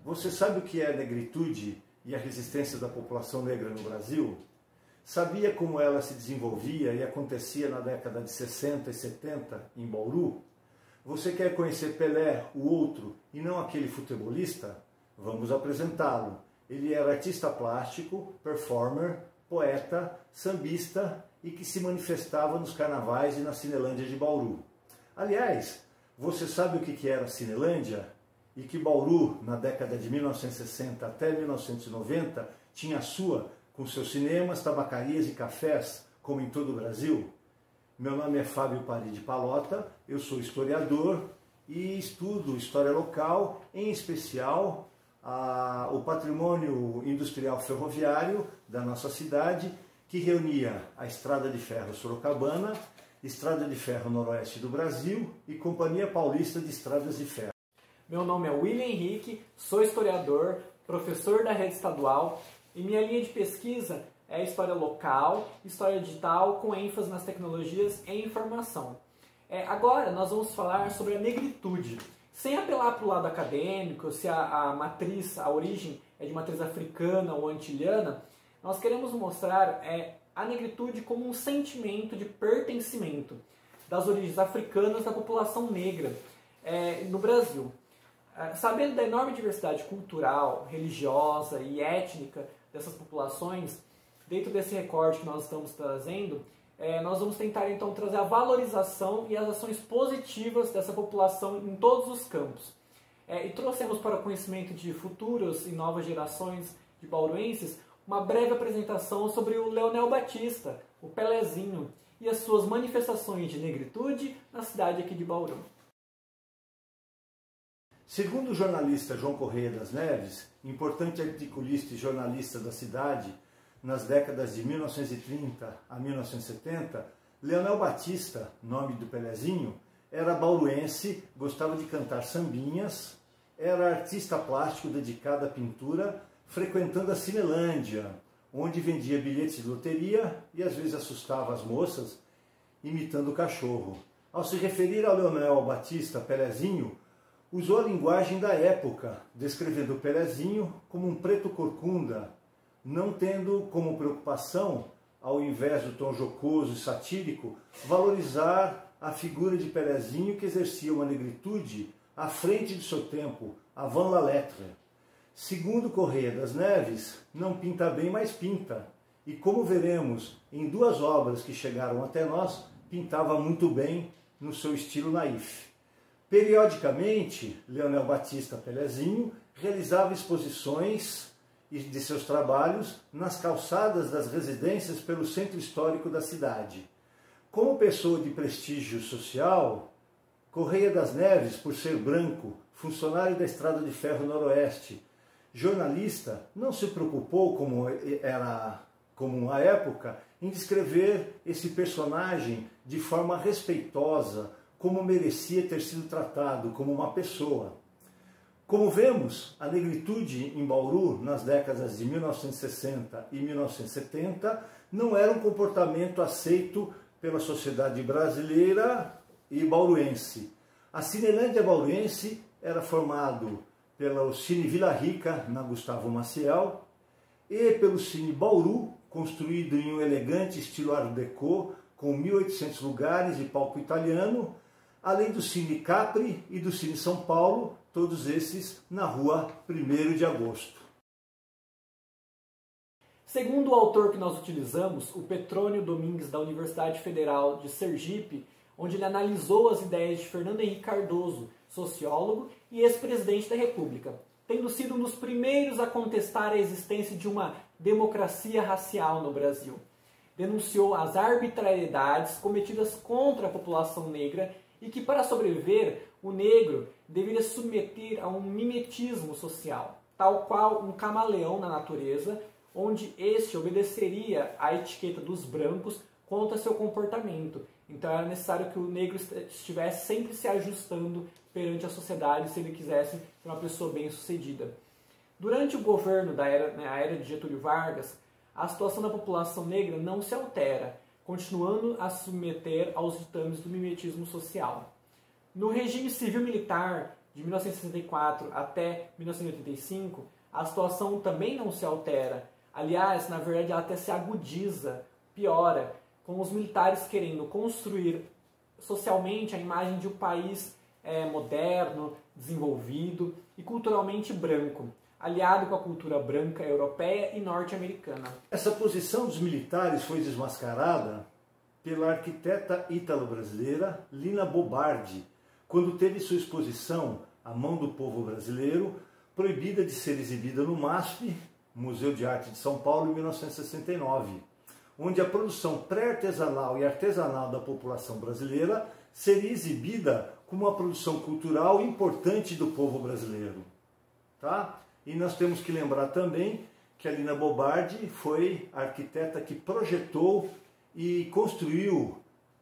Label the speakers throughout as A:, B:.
A: Você sabe o que é a negritude e a resistência da população negra no Brasil? Sabia como ela se desenvolvia e acontecia na década de 60 e 70 em Bauru? Você quer conhecer Pelé, o outro, e não aquele futebolista? Vamos apresentá-lo. Ele era artista plástico, performer, poeta, sambista e que se manifestava nos carnavais e na Cinelândia de Bauru. Aliás, você sabe o que era a Cinelândia? E que Bauru, na década de 1960 até 1990, tinha a sua, com seus cinemas, tabacarias e cafés, como em todo o Brasil? Meu nome é Fábio Paride Palota, eu sou historiador e estudo história local, em especial o patrimônio industrial ferroviário da nossa cidade, que reunia a Estrada de Ferro Sorocabana, Estrada de Ferro Noroeste do Brasil e Companhia Paulista de Estradas de Ferro.
B: Meu nome é William Henrique, sou historiador, professor da rede estadual e minha linha de pesquisa é história local, história digital com ênfase nas tecnologias e informação. Agora nós vamos falar sobre a negritude. Sem apelar para o lado acadêmico, se a origem é de matriz africana ou antilhana, nós queremos mostrar a negritude como um sentimento de pertencimento das origens africanas da população negra no Brasil. Sabendo da enorme diversidade cultural, religiosa e étnica dessas populações, dentro desse recorte que nós estamos trazendo, nós vamos tentar então trazer a valorização e as ações positivas dessa população em todos os campos. E trouxemos para o conhecimento de futuras e novas gerações de bauruenses uma breve apresentação sobre o Leonel Batista, o Pelezinho, e as suas manifestações de negritude na cidade aqui de Bauru.
A: Segundo o jornalista João Correia das Neves, importante articulista e jornalista da cidade, nas décadas de 1930 a 1970, Leonel Batista, nome do Pelezinho, era bauruense, gostava de cantar sambinhas, era artista plástico dedicado à pintura, frequentando a Cinelândia, onde vendia bilhetes de loteria e às vezes assustava as moças, imitando o cachorro. Ao se referir ao Leonel Batista Pelezinho, usou a linguagem da época, descrevendo o Pelezinho como um preto corcunda, não tendo como preocupação, ao invés do tom jocoso e satírico, valorizar a figura de Pelezinho que exercia uma negritude à frente de seu tempo, avant la lettre. Segundo Correia das Neves, não pinta bem, mas pinta. E como veremos em duas obras que chegaram até nós, pintava muito bem no seu estilo naif. Periodicamente, Leonel Batista Pelezinho realizava exposições de seus trabalhos nas calçadas das residências pelo centro histórico da cidade. Como pessoa de prestígio social, Correia das Neves, por ser branco, funcionário da Estrada de Ferro Noroeste, jornalista, não se preocupou, como era comum à época, em descrever esse personagem de forma respeitosa, como merecia ter sido tratado, como uma pessoa. Como vemos, a negritude em Bauru, nas décadas de 1960 e 1970, não era um comportamento aceito pela sociedade brasileira e bauruense. A Cinelândia bauruense era formado pelo Cine Vila Rica, na Gustavo Maciel, e pelo Cine Bauru, construído em um elegante estilo Art Deco, com 1.800 lugares e palco italiano, além do Cine Capri e do Cine São Paulo, todos esses na rua 1º de Agosto.
B: Segundo o autor que nós utilizamos, o Petrônio Domingues, da Universidade Federal de Sergipe, onde ele analisou as ideias de Fernando Henrique Cardoso, sociólogo e ex-presidente da República, tendo sido um dos primeiros a contestar a existência de uma democracia racial no Brasil. Denunciou as arbitrariedades cometidas contra a população negra e que, para sobreviver, o negro deveria se submeter a um mimetismo social, tal qual um camaleão na natureza, onde este obedeceria à etiqueta dos brancos quanto a seu comportamento. Então era necessário que o negro estivesse sempre se ajustando perante a sociedade se ele quisesse ser uma pessoa bem-sucedida. Durante o governo da era de Getúlio Vargas, a situação da população negra não se altera, continuando a se submeter aos ditames do mimetismo social. No regime civil-militar, de 1964 até 1985, a situação também não se altera. Aliás, na verdade, ela até se agudiza, piora, com os militares querendo construir socialmente a imagem de um país moderno, desenvolvido e culturalmente branco, aliado com a cultura branca europeia e norte-americana.
A: Essa posição dos militares foi desmascarada pela arquiteta ítalo-brasileira Lina Bobardi, quando teve sua exposição A Mão do Povo Brasileiro, proibida de ser exibida no MASP, Museu de Arte de São Paulo, em 1969, onde a produção pré-artesanal e artesanal da população brasileira seria exibida como uma produção cultural importante do povo brasileiro. Tá? E nós temos que lembrar também que a Lina Bobardi foi a arquiteta que projetou e construiu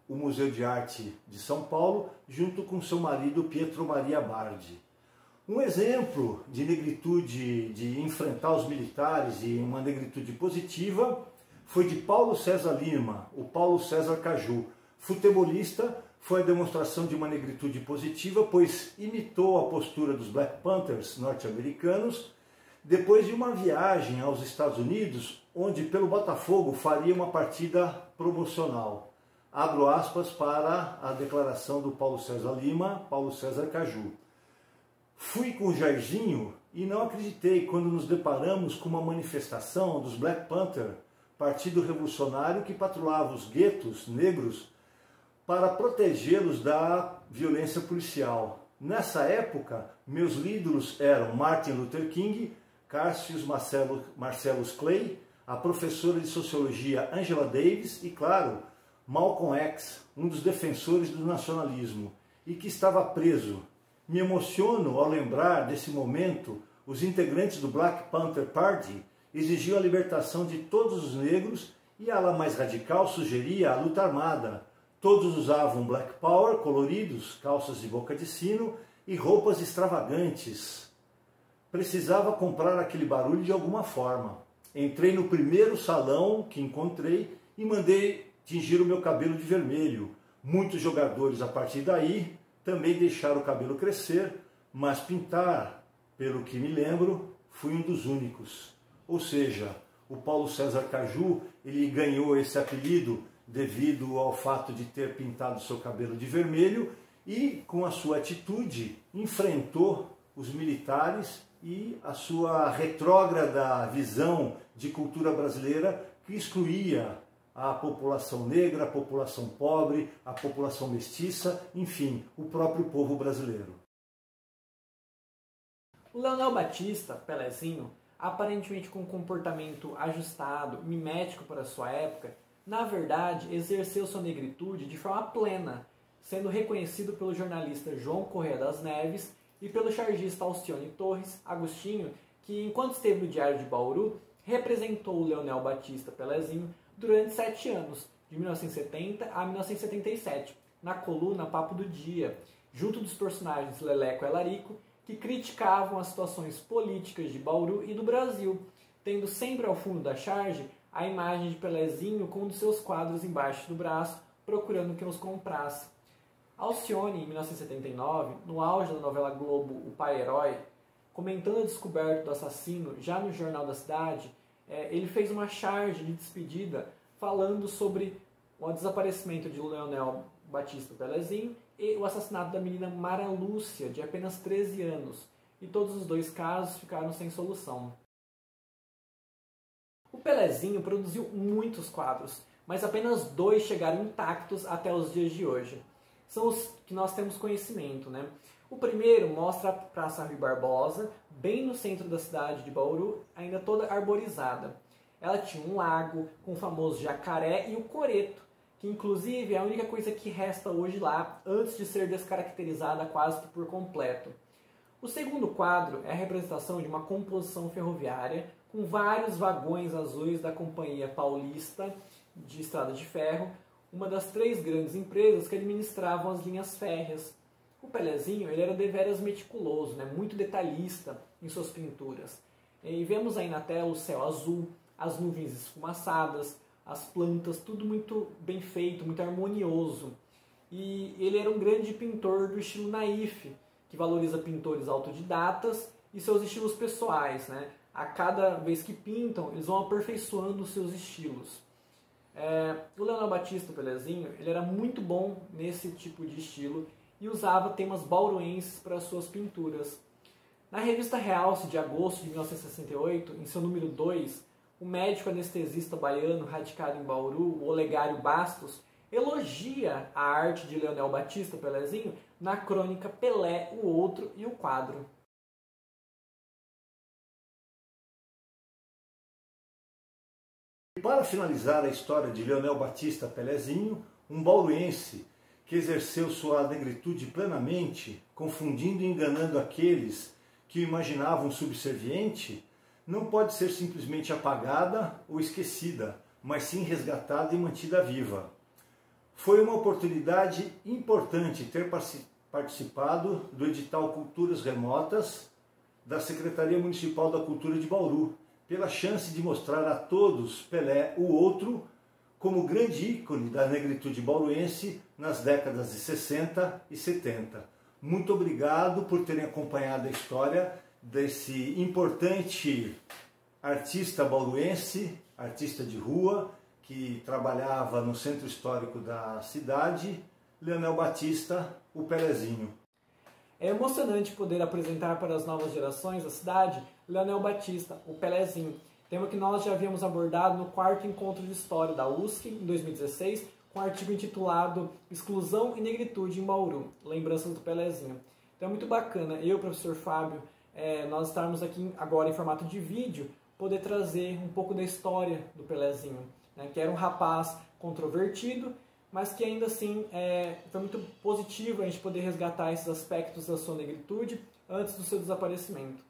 A: o Museu de Arte de São Paulo, junto com seu marido Pietro Maria Bardi. Um exemplo de negritude, de enfrentar os militares e uma negritude positiva, foi de Paulo César Lima, o Paulo César Caju. Futebolista, foi a demonstração de uma negritude positiva, pois imitou a postura dos Black Panthers norte-americanos, depois de uma viagem aos Estados Unidos, onde pelo Botafogo faria uma partida promocional. Abro aspas para a declaração do Paulo César Lima, Paulo César Caju. Fui com o Jairzinho e não acreditei quando nos deparamos com uma manifestação dos Black Panther, partido revolucionário que patrulhava os guetos negros para protegê-los da violência policial. Nessa época, meus ídolos eram Martin Luther King, Cassius Marcellus Clay, a professora de sociologia Angela Davis e, claro, Malcolm X, um dos defensores do nacionalismo, e que estava preso. Me emociono ao lembrar desse momento. Os integrantes do Black Panther Party exigiam a libertação de todos os negros e a ala mais radical sugeria a luta armada. Todos usavam Black Power, coloridos, calças de boca de sino e roupas extravagantes. Precisava comprar aquele barulho de alguma forma. Entrei no primeiro salão que encontrei e mandei tingir o meu cabelo de vermelho. Muitos jogadores a partir daí também deixaram o cabelo crescer, mas pintar, pelo que me lembro, fui um dos únicos. Ou seja, o Paulo César Caju, ele ganhou esse apelido devido ao fato de ter pintado seu cabelo de vermelho e, com a sua atitude, enfrentou os militares e a sua retrógrada visão de cultura brasileira que excluía a população negra, a população pobre, a população mestiça, enfim, o próprio povo brasileiro.
B: O Leonel Batista, Pelezinho, aparentemente com um comportamento ajustado, mimético para sua época, na verdade exerceu sua negritude de forma plena, sendo reconhecido pelo jornalista João Correia das Neves e pelo chargista Alcione Torres Agostinho, que enquanto esteve no Diário de Bauru, representou o Leonel Batista Pelezinho durante 7 anos, de 1970 a 1977, na coluna Papo do Dia, junto dos personagens Leleco e Alarico, que criticavam as situações políticas de Bauru e do Brasil, tendo sempre ao fundo da charge a imagem de Pelezinho com um dos seus quadros embaixo do braço, procurando quem os comprasse. Alcione, em 1979, no auge da novela Globo O Pai Herói, comentando a descoberta do assassino já no Jornal da Cidade, ele fez uma charge de despedida falando sobre o desaparecimento de Leonel Batista Pelezinho e o assassinato da menina Mara Lúcia, de apenas 13 anos, e todos os dois casos ficaram sem solução. O Pelezinho produziu muitos quadros, mas apenas 2 chegaram intactos até os dias de hoje. São os que nós temos conhecimento, né? O primeiro mostra a Praça Rui Barbosa, bem no centro da cidade de Bauru, ainda toda arborizada. Ela tinha um lago com o famoso jacaré e o coreto, que inclusive é a única coisa que resta hoje lá, antes de ser descaracterizada quase que por completo. O segundo quadro é a representação de uma composição ferroviária com vários vagões azuis da Companhia Paulista de Estrada de Ferro, uma das 3 grandes empresas que administravam as linhas férreas. O Pelezinho ele era deveras meticuloso, né, muito detalhista em suas pinturas. E vemos aí na tela o céu azul, as nuvens esfumaçadas, as plantas, tudo muito bem feito, muito harmonioso. E ele era um grande pintor do estilo naif, que valoriza pintores autodidatas e seus estilos pessoais, né? A cada vez que pintam, eles vão aperfeiçoando os seus estilos. O Leonel Batista Pelezinho, ele era muito bom nesse tipo de estilo e usava temas bauruenses para suas pinturas. Na revista Realce de agosto de 1968, em seu número 2, o médico anestesista baiano radicado em Bauru, o Olegário Bastos, elogia a arte de Leonel Batista Pelezinho na crônica Pelé, o Outro e o Quadro.
A: Para finalizar a história de Leonel Batista Pelezinho, um bauruense que exerceu sua negritude plenamente, confundindo e enganando aqueles que o imaginavam subserviente, não pode ser simplesmente apagada ou esquecida, mas sim resgatada e mantida viva. Foi uma oportunidade importante ter participado do edital Culturas Remotas da Secretaria Municipal da Cultura de Bauru, pela chance de mostrar a todos Pelé, o Outro, como grande ícone da negritude bauruense nas décadas de 60 e 70. Muito obrigado por terem acompanhado a história desse importante artista bauruense, artista de rua, que trabalhava no centro histórico da cidade, Leonel Batista, o Pelezinho.
B: É emocionante poder apresentar para as novas gerações da cidade Leonel Batista, o Pelezinho, tema que nós já havíamos abordado no 4º Encontro de História da USC, em 2016, com um artigo intitulado Exclusão e Negritude em Bauru, Lembranças do Pelezinho. Então é muito bacana, eu, professor Fábio, nós estarmos aqui agora em formato de vídeo, poder trazer um pouco da história do Pelezinho, né, que era um rapaz controvertido, mas que ainda assim foi muito positivo a gente poder resgatar esses aspectos da sua negritude antes do seu desaparecimento.